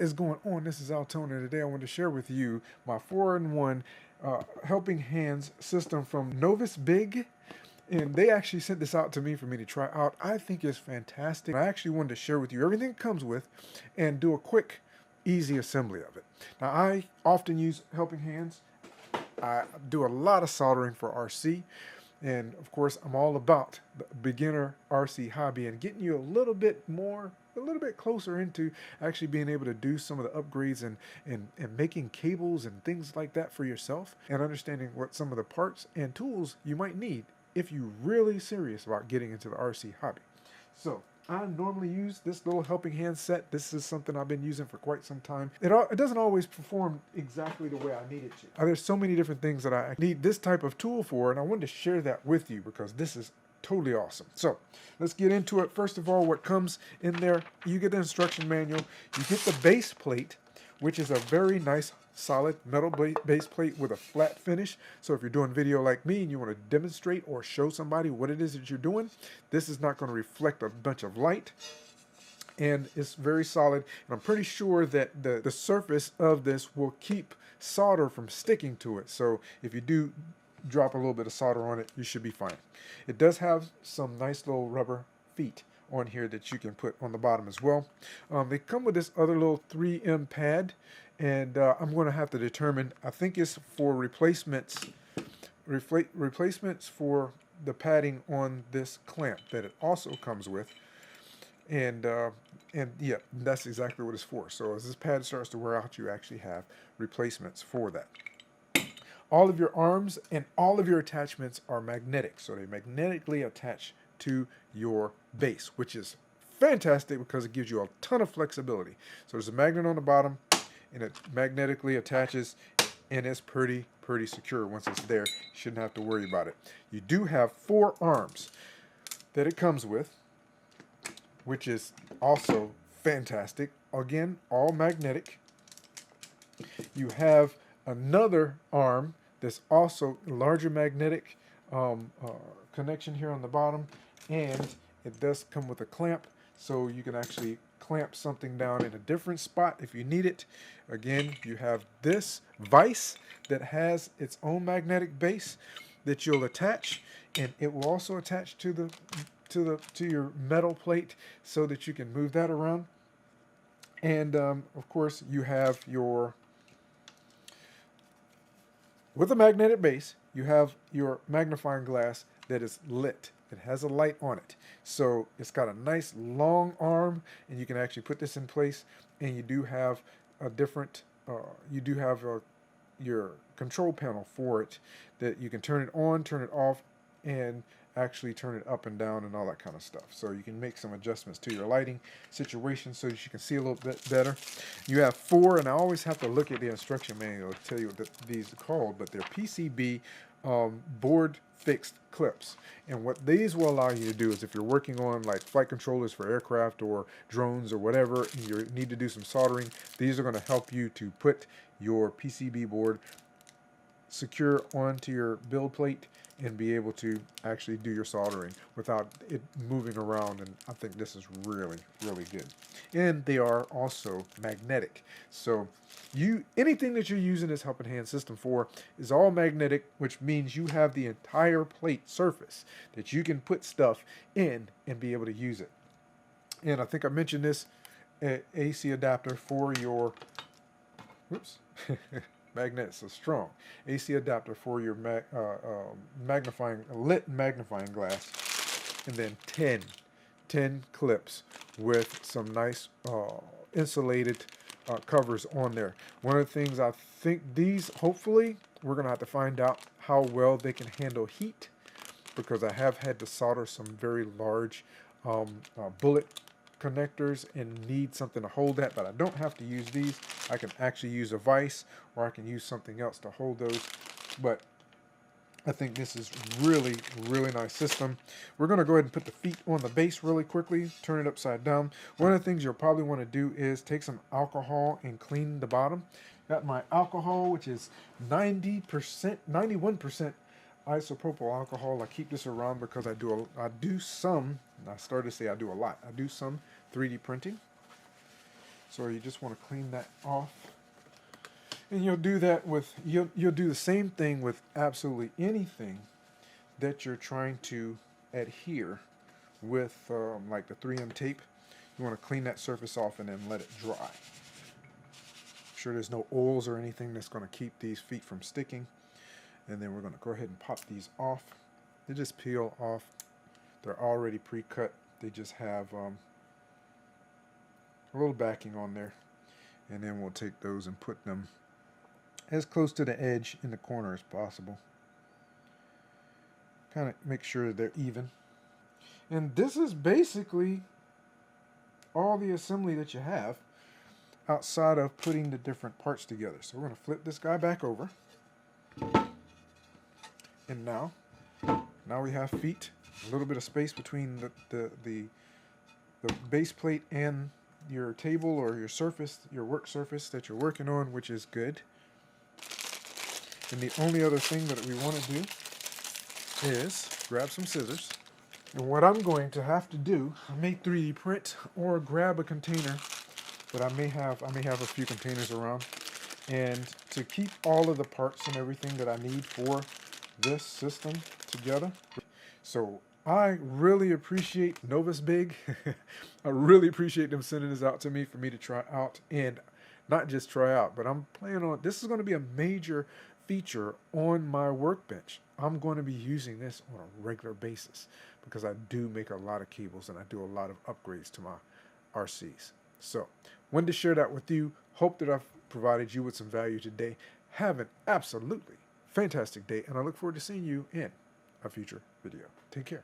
is going on? This is Altona. Today I want to share with you my 4-in-1 Helping Hands system from Novus Big. And they actually sent this out to me for me to try out. I think it's fantastic. I actually wanted to share with you everything it comes with and do a quick, easy assembly of it. Now, I often use Helping Hands. I do a lot of soldering for RC. And of course, I'm all about the beginner RC hobby and getting you a little bit closer into actually being able to do some of the upgrades and making cables and things like that for yourself and understanding what some of the parts and tools you might need if you're really serious about getting into the RC hobby. So I normally use this little Helping Hand set. This is something I've been using for quite some time. It doesn't always perform exactly the way I need it to. There's so many different things that I need this type of tool for, and I wanted to share that with you because this is totally awesome. So let's get into it. First of all, what comes in there, you get the instruction manual, you get the base plate, which is a very nice solid metal base plate with a flat finish. So if you're doing video like me and you want to demonstrate or show somebody what it is that you're doing, this is not going to reflect a bunch of light. And it's very solid. And I'm pretty sure that the surface of this will keep solder from sticking to it. So if you do drop a little bit of solder on it, you should be fine. It does have some nice little rubber feet on here that you can put on the bottom as well. They come with this other little 3M pad, and I'm going to have to determine, I think it's for replacements for the padding on this clamp that it also comes with. And yeah, that's exactly what it's for. So as this pad starts to wear out, you actually have replacements for that. All of your arms and all of your attachments are magnetic, so they magnetically attach to your base, which is fantastic because it gives you a ton of flexibility. So there's a magnet on the bottom, and it magnetically attaches, and it's pretty secure once it's there. You shouldn't have to worry about it. You do have 4 arms that it comes with, which is also fantastic. Again, all magnetic. You have another arm that's also larger magnetic connection here on the bottom, and it does come with a clamp, so you can actually clamp something down in a different spot if you need it. Again, you have this vise that has its own magnetic base that you'll attach, and it will also attach to your metal plate so that you can move that around. And of course, you have your, with a magnetic base, you have your magnifying glass that is lit. It has a light on it. So it's got a nice long arm, and you can actually put this in place, and you do have a different, your control panel for it that you can turn it on, turn it off, and actually turn it up and down and all that kind of stuff. So you can make some adjustments to your lighting situation so that you can see a little bit better. You have 4, and I always have to look at the instruction manual to tell you what these are called, but they're PCB board fixed clips. And what these will allow you to do is if you're working on like flight controllers for aircraft or drones or whatever, and you need to do some soldering, these are going to help you to put your PCB board secure onto your build plate and be able to actually do your soldering without it moving around. And I think this is really good. And they are also magnetic. So anything that you're using this Helping Hand system for is all magnetic, which means you have the entire plate surface that you can put stuff in and be able to use it. And I think I mentioned this AC adapter for your magnets are strong. AC adapter for your lit magnifying glass, and then 10 clips with some nice insulated covers on there. One of the things I think these, hopefully, we're going to have to find out how well they can handle heat, because I have had to solder some very large bullet connectors and need something to hold that, but I don't have to use these. I can actually use a vise, or I can use something else to hold those. But I think this is really nice system. We're going to go ahead and put the feet on the base really quickly, turn it upside down. One of the things you'll probably want to do is take some alcohol and clean the bottom. Got my alcohol, which is 91% isopropyl alcohol. I keep this around because I do some 3D printing. So you just want to clean that off. And you'll do that with, you'll do the same thing with absolutely anything that you're trying to adhere with, like the 3M tape. You want to clean that surface off and then let it dry. Make sure there's no oils or anything that's going to keep these feet from sticking. And then we're going to go ahead and pop these off. They just peel off. They're already pre-cut. They just have a little backing on there. And then we'll take those and put them as close to the edge in the corner as possible. Kind of make sure they're even. And this is basically all the assembly that you have outside of putting the different parts together. So we're going to flip this guy back over. And now we have feet, a little bit of space between the base plate and your table or your surface, your work surface that you're working on, which is good. And the only other thing that we want to do is grab some scissors. And what I'm going to have to do, I may 3D print or grab a container that I may have a few containers around. And to keep all of the parts and everything that I need for this system together. So I really appreciate Novus Big. I really appreciate them sending this out to me for me to try out, and not just try out, but I'm planning on, this is going to be a major feature on my workbench. I'm going to be using this on a regular basis because I do make a lot of cables and I do a lot of upgrades to my RCs. So wanted to share that with you. Hope that I've provided you with some value today. Have an absolutely fantastic day, and I look forward to seeing you in a future video. Take care.